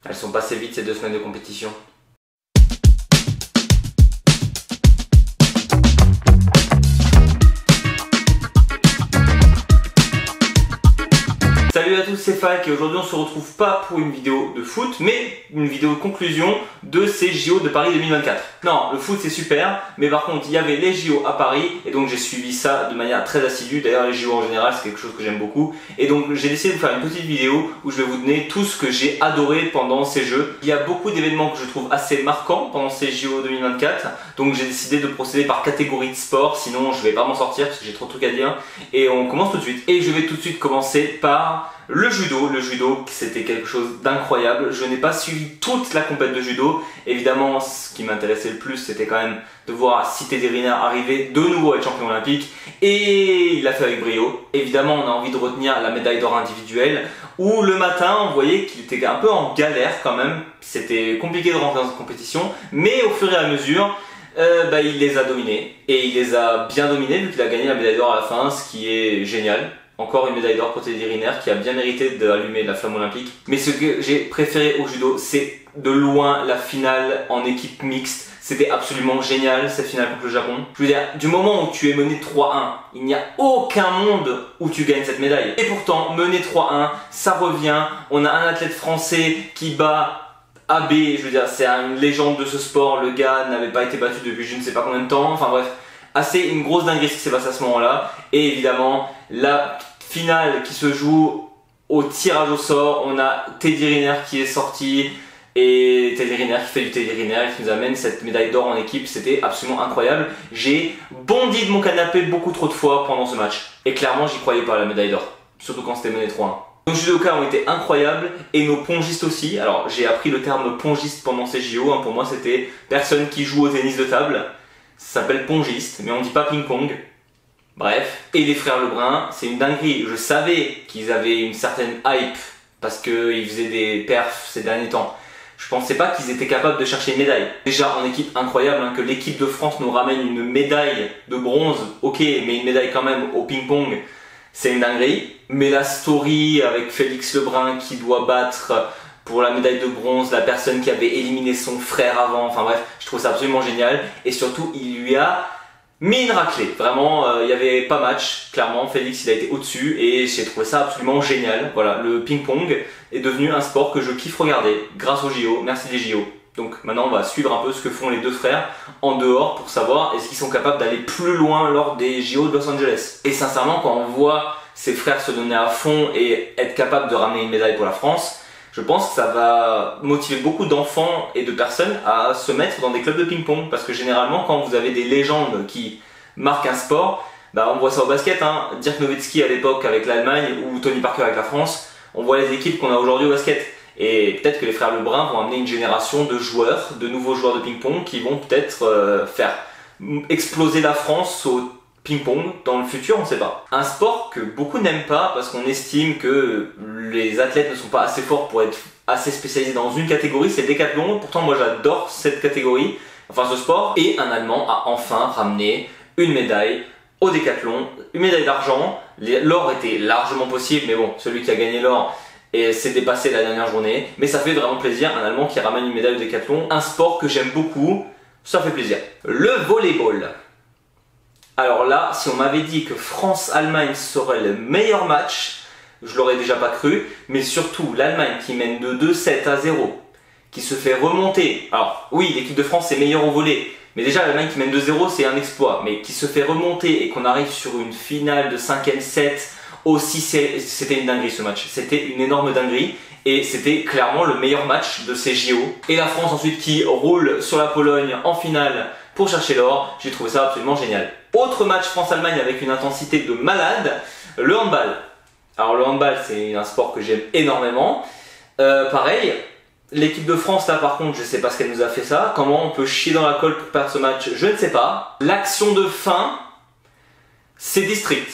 Elles sont passées vite ces 2 semaines de compétition. Salut à tous, c'est Falk et aujourd'hui on se retrouve pas pour une vidéo de foot mais une vidéo de conclusion de ces JO de Paris 2024. Non, le foot c'est super, mais par contre il y avait les JO à Paris et donc j'ai suivi ça de manière très assidue. D'ailleurs les JO en général c'est quelque chose que j'aime beaucoup et donc j'ai décidé de vous faire une petite vidéo où je vais vous donner tout ce que j'ai adoré pendant ces jeux. Il y a beaucoup d'événements que je trouve assez marquants pendant ces JO 2024, donc j'ai décidé de procéder par catégorie de sport, sinon je vais pas m'en sortir parce que j'ai trop de trucs à dire. Et on commence tout de suite et je vais tout de suite commencer par le judo. Le judo, c'était quelque chose d'incroyable. Je n'ai pas suivi toute la compète de judo. Évidemment, ce qui m'intéressait le plus, c'était quand même de voir Teddy Riner arriver de nouveau à être champion olympique. Et il l'a fait avec brio. Évidemment, on a envie de retenir la médaille d'or individuelle, où le matin, on voyait qu'il était un peu en galère quand même. C'était compliqué de rentrer dans cette compétition. Mais au fur et à mesure, il les a dominés. Et il les a bien dominés, vu qu'il a gagné la médaille d'or à la fin, ce qui est génial. Encore une médaille d'or pour Teddy Riner qui a bien mérité d'allumer la flamme olympique. Mais ce que j'ai préféré au judo, c'est de loin la finale en équipe mixte. C'était absolument génial cette finale contre le Japon. Je veux dire, du moment où tu es mené 3-1, il n'y a aucun monde où tu gagnes cette médaille. Et pourtant, mené 3-1, ça revient. On a un athlète français qui bat AB. Je veux dire, c'est une légende de ce sport. Le gars n'avait pas été battu depuis je ne sais pas combien de temps. Enfin bref. Une grosse dinguerie ce qui s'est passé à ce moment-là. Et évidemment, la finale qui se joue au tirage au sort. On a Teddy Riner qui est sorti. Et Teddy Riner qui fait du Teddy Riner et qui nous amène cette médaille d'or en équipe. C'était absolument incroyable. J'ai bondi de mon canapé beaucoup trop de fois pendant ce match. Et clairement, j'y croyais pas à la médaille d'or. Surtout quand c'était mené 3-1. Nos judokas ont été incroyables et nos pongistes aussi. Alors, j'ai appris le terme pongiste pendant ces JO. Pour moi, c'était personne qui joue au tennis de table. Ça s'appelle pongiste, mais on dit pas ping-pong. Bref. Et les frères Lebrun, c'est une dinguerie. Je savais qu'ils avaient une certaine hype parce qu'ils faisaient des perfs ces derniers temps. Je pensais pas qu'ils étaient capables de chercher une médaille. Déjà en équipe, incroyable que l'équipe de France nous ramène une médaille de bronze, ok, mais une médaille quand même au ping-pong, c'est une dinguerie. Mais la story avec Félix Lebrun qui doit battre pour la médaille de bronze la personne qui avait éliminé son frère avant, enfin bref, je trouve ça absolument génial. Et surtout, il lui a mis une raclée. Vraiment, il n'y avait pas match, clairement. Félix, il a été au-dessus et j'ai trouvé ça absolument génial. Voilà, le ping-pong est devenu un sport que je kiffe regarder grâce aux JO. Merci les JO. Donc maintenant, on va suivre un peu ce que font les deux frères en dehors pour savoir est-ce qu'ils sont capables d'aller plus loin lors des JO de Los Angeles. Et sincèrement, quand on voit ces frères se donner à fond et être capables de ramener une médaille pour la France, je pense que ça va motiver beaucoup d'enfants et de personnes à se mettre dans des clubs de ping-pong. Parce que généralement, quand vous avez des légendes qui marquent un sport, on voit ça au basket. Dirk Nowitzki à l'époque avec l'Allemagne ou Tony Parker avec la France, on voit les équipes qu'on a aujourd'hui au basket. Et peut-être que les frères Lebrun vont amener une génération de joueurs, de nouveaux joueurs de ping-pong qui vont peut-être faire exploser la France au ping-pong dans le futur, on ne sait pas. Un sport que beaucoup n'aiment pas parce qu'on estime que les athlètes ne sont pas assez forts pour être assez spécialisés dans une catégorie, c'est le décathlon. Pourtant moi j'adore cette catégorie, enfin ce sport. Et un Allemand a enfin ramené une médaille au décathlon, une médaille d'argent. L'or était largement possible, mais bon, celui qui a gagné l'or s'est dépassé la dernière journée. Mais ça fait vraiment plaisir, un Allemand qui ramène une médaille au décathlon. Un sport que j'aime beaucoup, ça fait plaisir. Le volleyball. Alors là, si on m'avait dit que France-Allemagne serait le meilleur match, je l'aurais déjà pas cru, mais surtout l'Allemagne qui mène de 2-7 à 0, qui se fait remonter. Alors oui, l'équipe de France est meilleure au volley, mais déjà l'Allemagne qui mène 2-0 c'est un exploit, mais qui se fait remonter et qu'on arrive sur une finale de 5e set, aussi c'était une dinguerie ce match, c'était une énorme dinguerie. Et c'était clairement le meilleur match de ces JO. Et la France ensuite qui roule sur la Pologne en finale pour chercher l'or. J'ai trouvé ça absolument génial. Autre match France-Allemagne avec une intensité de malade, le handball. Alors le handball c'est un sport que j'aime énormément. Pareil, l'équipe de France là par contre je sais pas ce qu'elle nous a fait ça. Comment on peut chier dans la colle pour perdre ce match, je ne sais pas. L'action de fin, c'est district.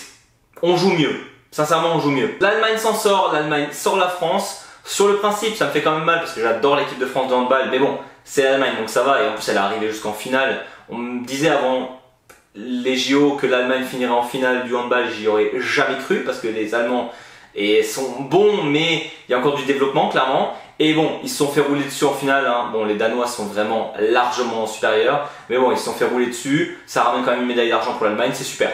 On joue mieux. Sincèrement on joue mieux. L'Allemagne s'en sort, l'Allemagne sort la France. Sur le principe, ça me fait quand même mal parce que j'adore l'équipe de France de handball, mais bon, c'est l'Allemagne donc ça va et en plus elle est arrivée jusqu'en finale. On me disait avant les JO que l'Allemagne finirait en finale du handball, j'y aurais jamais cru parce que les Allemands sont bons mais il y a encore du développement clairement. Et bon, ils se sont fait rouler dessus en finale, hein. Bon, les Danois sont vraiment largement supérieurs, mais bon, ils se sont fait rouler dessus, ça ramène quand même une médaille d'argent pour l'Allemagne, c'est super.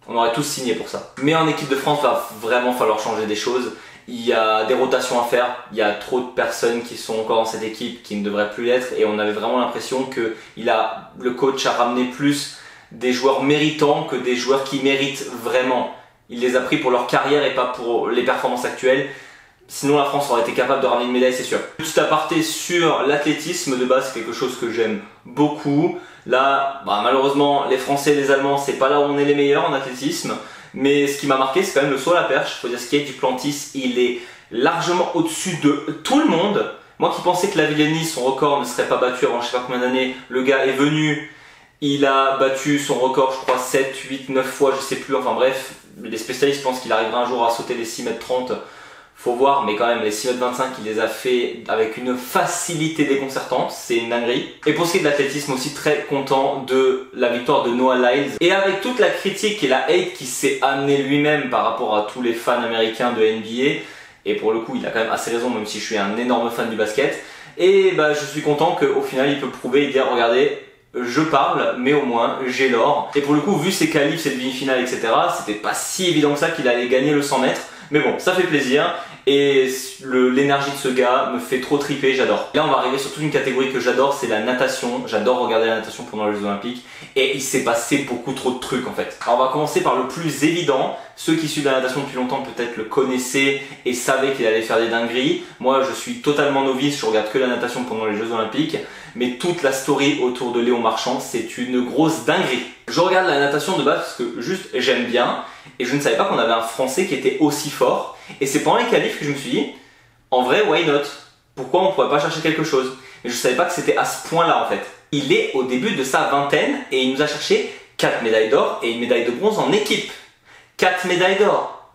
On aurait tous signé pour ça. Mais en équipe de France, va vraiment falloir changer des choses. Il y a des rotations à faire, il y a trop de personnes qui sont encore dans cette équipe qui ne devraient plus l'être, et on avait vraiment l'impression que le coach a ramené plus des joueurs méritants que des joueurs qui méritent vraiment. Il les a pris pour leur carrière et pas pour les performances actuelles. Sinon la France aurait été capable de ramener une médaille, c'est sûr. Petit aparté sur l'athlétisme, de base c'est quelque chose que j'aime beaucoup. Là, malheureusement, les Français et les Allemands, c'est pas là où on est les meilleurs en athlétisme. Mais ce qui m'a marqué, c'est quand même le saut à la perche. Faut dire ce qui est du Duplantis, il est largement au-dessus de tout le monde. Moi qui pensais que Lavillenie, son record ne serait pas battu avant je sais pas combien d'années, le gars est venu, il a battu son record, je crois 7, 8, 9 fois, je sais plus, enfin bref. Les spécialistes pensent qu'il arrivera un jour à sauter les 6,30 m. Faut voir, mais quand même, les 6,25 m, il les a fait avec une facilité déconcertante, c'est une dinguerie. Et pour ce qui est de l'athlétisme aussi, très content de la victoire de Noah Lyles. Et avec toute la critique et la hate qui s'est amené lui-même par rapport à tous les fans américains de NBA, et pour le coup, il a quand même assez raison, même si je suis un énorme fan du basket, et je suis content qu'au final, il peut prouver et dire, regardez, je parle, mais au moins, j'ai l'or. Et pour le coup, vu ses qualifs, cette demi-finale, etc., c'était pas si évident que ça qu'il allait gagner le 100 mètres. Mais bon, ça fait plaisir et l'énergie de ce gars me fait trop triper, j'adore. Là on va arriver sur toute une catégorie que j'adore, c'est la natation. J'adore regarder la natation pendant les Jeux Olympiques et il s'est passé beaucoup trop de trucs en fait. Alors on va commencer par le plus évident. Ceux qui suivent la natation depuis longtemps peut-être le connaissaient et savaient qu'il allait faire des dingueries. Moi je suis totalement novice, je regarde que la natation pendant les Jeux Olympiques. Mais toute la story autour de Léon Marchand, c'est une grosse dinguerie. Je regarde la natation de base parce que juste j'aime bien et je ne savais pas qu'on avait un Français qui était aussi fort. Et c'est pendant les qualifs que je me suis dit, en vrai, why not? Pourquoi on ne pourrait pas chercher quelque chose? Mais je ne savais pas que c'était à ce point-là en fait. Il est au début de sa vingtaine et il nous a cherché 4 médailles d'or et une médaille de bronze en équipe. 4 médailles d'or.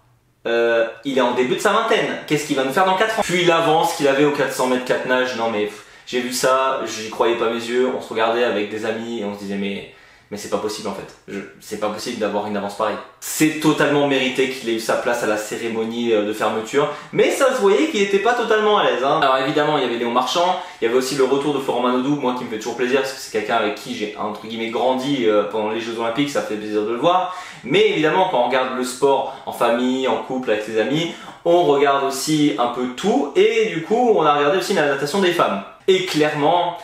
Il est en début de sa vingtaine. Qu'est-ce qu'il va nous faire dans 4 ans? Puis l'avance qu'il avait aux 400 mètres 4 nages, non mais... J'ai vu ça, j'y croyais pas mes yeux, on se regardait avec des amis et on se disait mais c'est pas possible en fait, c'est pas possible d'avoir une avance pareille. C'est totalement mérité qu'il ait eu sa place à la cérémonie de fermeture, mais ça se voyait qu'il était pas totalement à l'aise. Alors évidemment il y avait Léon Marchand, il y avait aussi le retour de Florent Manodou, moi qui me fait toujours plaisir parce que c'est quelqu'un avec qui j'ai entre guillemets grandi pendant les Jeux Olympiques, ça fait plaisir de le voir. Mais évidemment quand on regarde le sport en famille, en couple, avec ses amis, on regarde aussi un peu tout et du coup on a regardé aussi la natation des femmes. Et clairement,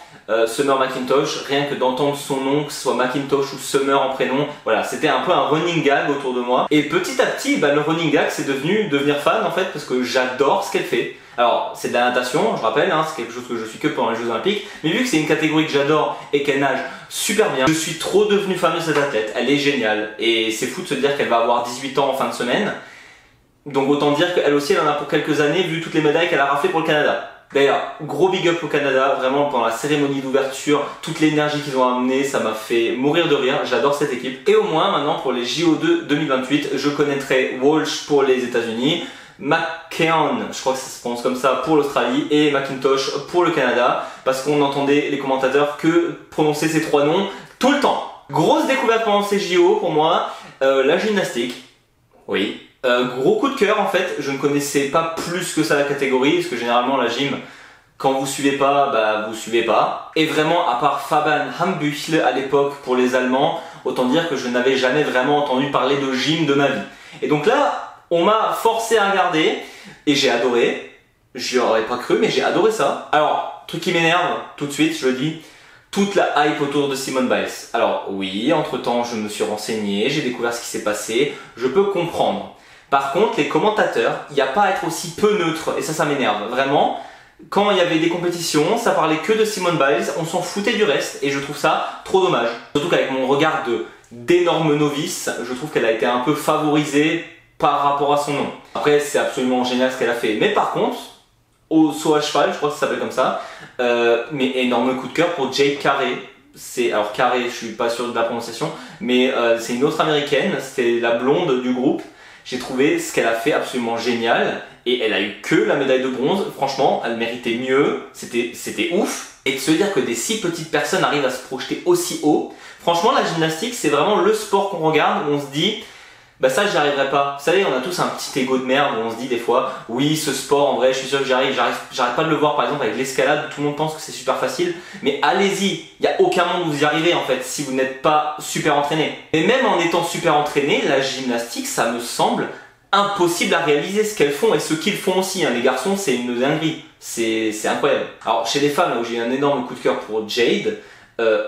Summer McIntosh, rien que d'entendre son nom, que ce soit McIntosh ou Summer en prénom, voilà, c'était un peu un running gag autour de moi. Et petit à petit, le running gag c'est devenu devenir fan en fait, parce que j'adore ce qu'elle fait. Alors, c'est de la natation, je rappelle, hein, c'est quelque chose que je suis que pendant les Jeux Olympiques, mais vu que c'est une catégorie que j'adore et qu'elle nage super bien, je suis trop devenu fan de cette athlète, elle est géniale. Et c'est fou de se dire qu'elle va avoir 18 ans en fin de semaine, donc autant dire qu'elle aussi elle en a pour quelques années, vu toutes les médailles qu'elle a raflées pour le Canada. D'ailleurs, gros big up au Canada, vraiment pendant la cérémonie d'ouverture, toute l'énergie qu'ils ont amenée, ça m'a fait mourir de rire, j'adore cette équipe. Et au moins maintenant pour les JO2 2028, je connaîtrai Walsh pour les États-Unis, McKeown, je crois que ça se prononce comme ça, pour l'Australie et McIntosh pour le Canada, parce qu'on entendait les commentateurs que prononcer ces trois noms tout le temps. Grosse découverte pendant ces JO pour moi, la gymnastique, oui. Gros coup de cœur en fait, je ne connaissais pas plus que ça la catégorie, parce que généralement la gym, quand vous suivez pas, vous suivez pas. Et vraiment, à part Fabian Hambüchle à l'époque pour les Allemands, autant dire que je n'avais jamais vraiment entendu parler de gym de ma vie. Et donc là, on m'a forcé à regarder, et j'ai adoré. J'y aurais pas cru, mais j'ai adoré ça. Alors, truc qui m'énerve, tout de suite, je le dis, toute la hype autour de Simone Biles. Alors oui, entre temps je me suis renseigné, j'ai découvert ce qui s'est passé, je peux comprendre. Par contre, les commentateurs, il n'y a pas à être aussi peu neutre, et ça m'énerve. Vraiment, quand il y avait des compétitions, ça parlait que de Simone Biles, on s'en foutait du reste, et je trouve ça trop dommage. Surtout qu'avec mon regard d'énorme novice, je trouve qu'elle a été un peu favorisée par rapport à son nom. Après, c'est absolument génial ce qu'elle a fait. Mais par contre, au saut à cheval, je crois que ça s'appelle comme ça, mais énorme coup de cœur pour Jake Carey. Alors Carey, je suis pas sûr de la prononciation, mais c'est une autre américaine, c'était la blonde du groupe. J'ai trouvé ce qu'elle a fait absolument génial et elle a eu que la médaille de bronze. Franchement, elle méritait mieux, c'était ouf. Et de se dire que des si petites personnes arrivent à se projeter aussi haut, franchement la gymnastique c'est vraiment le sport qu'on regarde où on se dit Bah ça j'y arriverai pas. Vous savez, on a tous un petit ego de merde où on se dit des fois, oui ce sport en vrai je suis sûr que j'arrête pas de le voir par exemple avec l'escalade, tout le monde pense que c'est super facile, mais allez-y, il n'y a aucun monde où vous y arrivez en fait si vous n'êtes pas super entraîné. Et même en étant super entraîné, la gymnastique ça me semble impossible à réaliser ce qu'elles font et ce qu'ils font aussi, hein. Les garçons c'est une dinguerie, c'est incroyable. Alors chez les femmes là où j'ai eu un énorme coup de cœur pour Jade,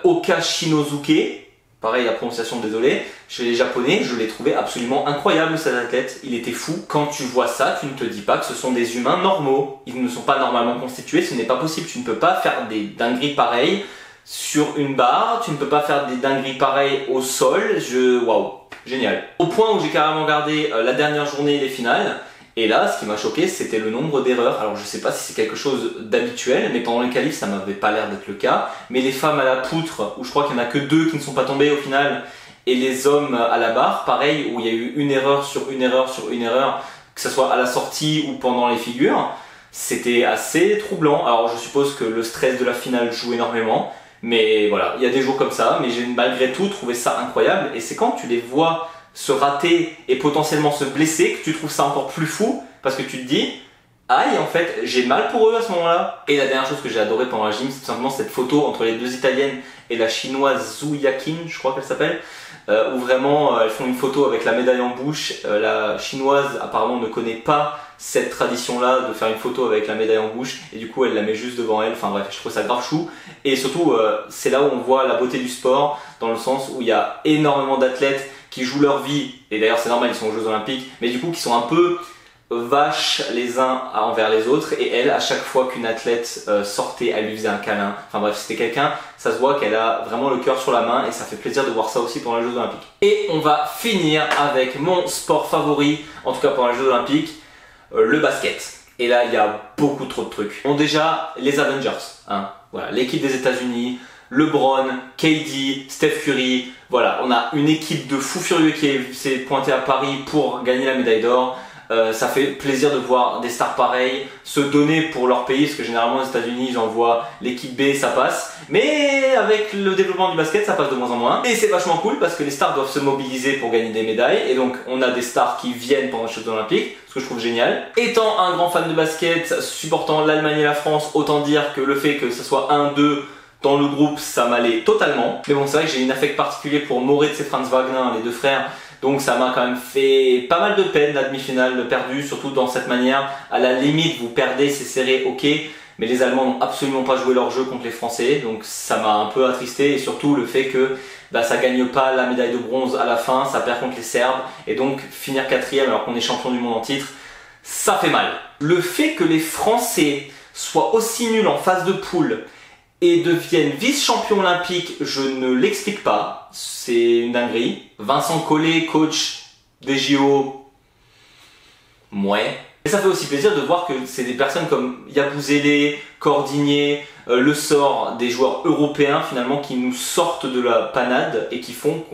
Oka Shinozuke, pareil la prononciation désolé, chez les japonais je l'ai trouvé absolument incroyable cet athlète, il était fou. Quand tu vois ça tu ne te dis pas que ce sont des humains normaux, ils ne sont pas normalement constitués, ce n'est pas possible, tu ne peux pas faire des dingueries pareilles sur une barre, tu ne peux pas faire des dingueries pareilles au sol, waouh, génial. Au point où j'ai carrément regardé la dernière journée et les finales, et là ce qui m'a choqué c'était le nombre d'erreurs. Alors je sais pas si c'est quelque chose d'habituel, mais pendant les qualifs ça m'avait pas l'air d'être le cas, mais les femmes à la poutre, où je crois qu'il y en a que 2 qui ne sont pas tombées au final, et les hommes à la barre, pareil, où il y a eu une erreur sur une erreur sur une erreur, que ce soit à la sortie ou pendant les figures, c'était assez troublant. Alors je suppose que le stress de la finale joue énormément, mais voilà, il y a des jours comme ça, mais j'ai malgré tout trouvé ça incroyable, et c'est quand tu les vois se rater et potentiellement se blesser que tu trouves ça encore plus fou, parce que tu te dis aïe, en fait j'ai mal pour eux à ce moment là. Et la dernière chose que j'ai adoré pendant la gym, c'est tout simplement cette photo entre les 2 italiennes et la chinoise Zhu Yakin, je crois qu'elle s'appelle, où vraiment elles font une photo avec la médaille en bouche. La chinoise apparemment ne connaît pas cette tradition là de faire une photo avec la médaille en bouche, et du coup elle la met juste devant elle. Enfin bref, je trouve ça grave chou, et surtout c'est là où on voit la beauté du sport, dans le sens où il y a énormément d'athlètes qui jouent leur vie, et d'ailleurs c'est normal, ils sont aux Jeux Olympiques, mais du coup qui sont un peu vaches les uns envers les autres, et elle, à chaque fois qu'une athlète sortait, elle lui faisait un câlin. Enfin bref, c'était quelqu'un, ça se voit qu'elle a vraiment le cœur sur la main, et ça fait plaisir de voir ça aussi pendant les Jeux Olympiques. Et on va finir avec mon sport favori, en tout cas pendant les Jeux Olympiques, le basket. Et là il y a beaucoup trop de trucs. Bon, déjà les Avengers, hein, voilà, l'équipe des États-Unis, LeBron, KD, Steph Curry, voilà, on a une équipe de fous furieux qui s'est pointée à Paris pour gagner la médaille d'or. Ça fait plaisir de voir des stars pareilles se donner pour leur pays, parce que généralement aux États-Unis j'envoie l'équipe B, ça passe, mais avec le développement du basket ça passe de moins en moins, et c'est vachement cool parce que les stars doivent se mobiliser pour gagner des médailles, et donc on a des stars qui viennent pendant les Jeux Olympiques, ce que je trouve génial. Étant un grand fan de basket, supportant l'Allemagne et la France, autant dire que le fait que ce soit 1-2 dans le groupe, ça m'allait totalement. Mais bon, c'est vrai que j'ai une affect particulier pour Moritz et Franz Wagner, les 2 frères, donc ça m'a quand même fait pas mal de peine la demi-finale perdue, surtout dans cette manière. À la limite, vous perdez, c'est serré, ok, mais les Allemands n'ont absolument pas joué leur jeu contre les Français, donc ça m'a un peu attristé, et surtout le fait que ça gagne pas la médaille de bronze à la fin, ça perd contre les Serbes, et donc finir 4e alors qu'on est champion du monde en titre, ça fait mal. Le fait que les Français soient aussi nuls en phase de poule et deviennent vice-champions olympiques, je ne l'explique pas, c'est une dinguerie. Vincent Collet, coach des JO, ouais. Et ça fait aussi plaisir de voir que c'est des personnes comme Yabusele, Cordigné, Le Sort, des joueurs européens finalement qui nous sortent de la panade et qui font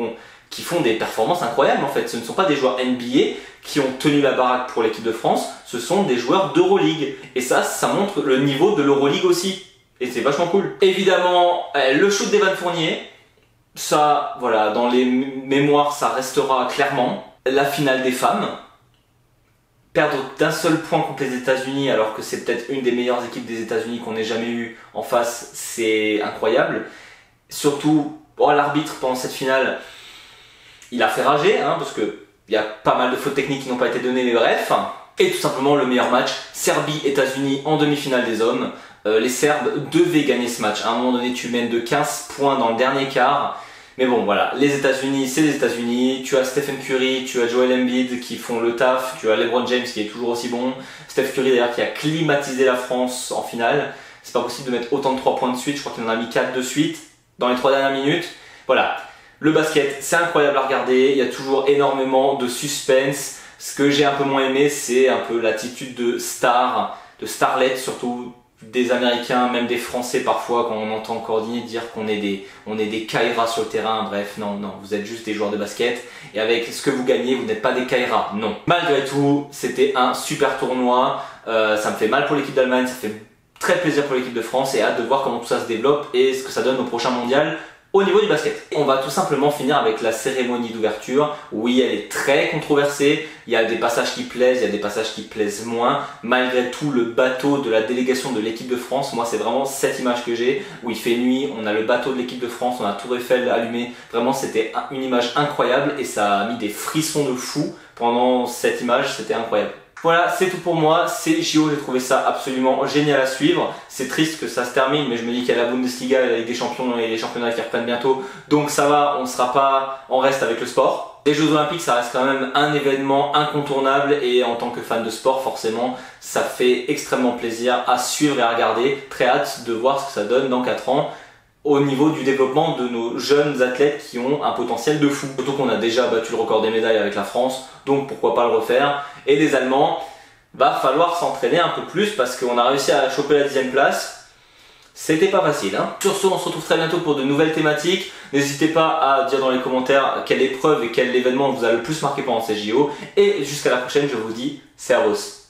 des performances incroyables en fait. Ce ne sont pas des joueurs NBA qui ont tenu la baraque pour l'équipe de France, ce sont des joueurs d'Euroleague. Et ça montre le niveau de l'Euroleague aussi. Et c'est vachement cool. Évidemment, le shoot d'Evan Fournier, ça, voilà, dans les mémoires, ça restera clairement. La finale des femmes, perdre d'un seul point contre les États-Unis, alors que c'est peut-être une des meilleures équipes des États-Unis qu'on ait jamais eu en face, c'est incroyable. Surtout, l'arbitre pendant cette finale, il a fait rager, hein, parce que il y a pas mal de fautes techniques qui n'ont pas été données, mais bref. Et tout simplement le meilleur match, Serbie-États-Unis en demi-finale des hommes. Les Serbes devaient gagner ce match. À un moment donné, tu mènes de 15 points dans le dernier quart. Mais bon, voilà, les États-Unis, c'est les États-Unis. Tu as Stephen Curry, tu as Joel Embiid qui font le taf. Tu as LeBron James qui est toujours aussi bon. Steph Curry d'ailleurs qui a climatisé la France en finale. C'est pas possible de mettre autant de 3 points de suite. Je crois qu'il en a mis 4 de suite dans les 3 dernières minutes. Voilà, le basket, c'est incroyable à regarder. Il y a toujours énormément de suspense. Ce que j'ai un peu moins aimé, c'est un peu l'attitude de star, de starlet surtout, des Américains, même des Français parfois, quand on entend Cordigné dire qu'on est des Kairas sur le terrain. Bref, non, vous êtes juste des joueurs de basket, et avec ce que vous gagnez, vous n'êtes pas des Kairas, non. Malgré tout, c'était un super tournoi, ça me fait mal pour l'équipe d'Allemagne, ça fait très plaisir pour l'équipe de France, et hâte de voir comment tout ça se développe et ce que ça donne au prochain mondial. Au niveau du basket, on va tout simplement finir avec la cérémonie d'ouverture. Oui, elle est très controversée, il y a des passages qui plaisent, il y a des passages qui plaisent moins. Malgré tout, le bateau de la délégation de l'équipe de France, moi c'est vraiment cette image que j'ai, où il fait nuit, on a le bateau de l'équipe de France, on a Tour Eiffel allumé. Vraiment c'était une image incroyable et ça a mis des frissons de fou pendant cette image, c'était incroyable. Voilà, c'est tout pour moi. Ces JO, j'ai trouvé ça absolument génial à suivre. C'est triste que ça se termine, mais je me dis qu'il y a la Bundesliga, la Ligue des Champions et les championnats qui reprennent bientôt. Donc ça va, on sera pas en reste avec le sport. Les Jeux Olympiques, ça reste quand même un événement incontournable et en tant que fan de sport, forcément, ça fait extrêmement plaisir à suivre et à regarder. Très hâte de voir ce que ça donne dans 4 ans. Au niveau du développement de nos jeunes athlètes qui ont un potentiel de fou. Surtout qu'on a déjà battu le record des médailles avec la France, donc pourquoi pas le refaire. Et les Allemands, va falloir s'entraîner un peu plus parce qu'on a réussi à choper la 10e place. C'était pas facile, hein. Sur ce, on se retrouve très bientôt pour de nouvelles thématiques. N'hésitez pas à dire dans les commentaires quelle épreuve et quel événement vous a le plus marqué pendant ces JO. Et jusqu'à la prochaine, je vous dis servus.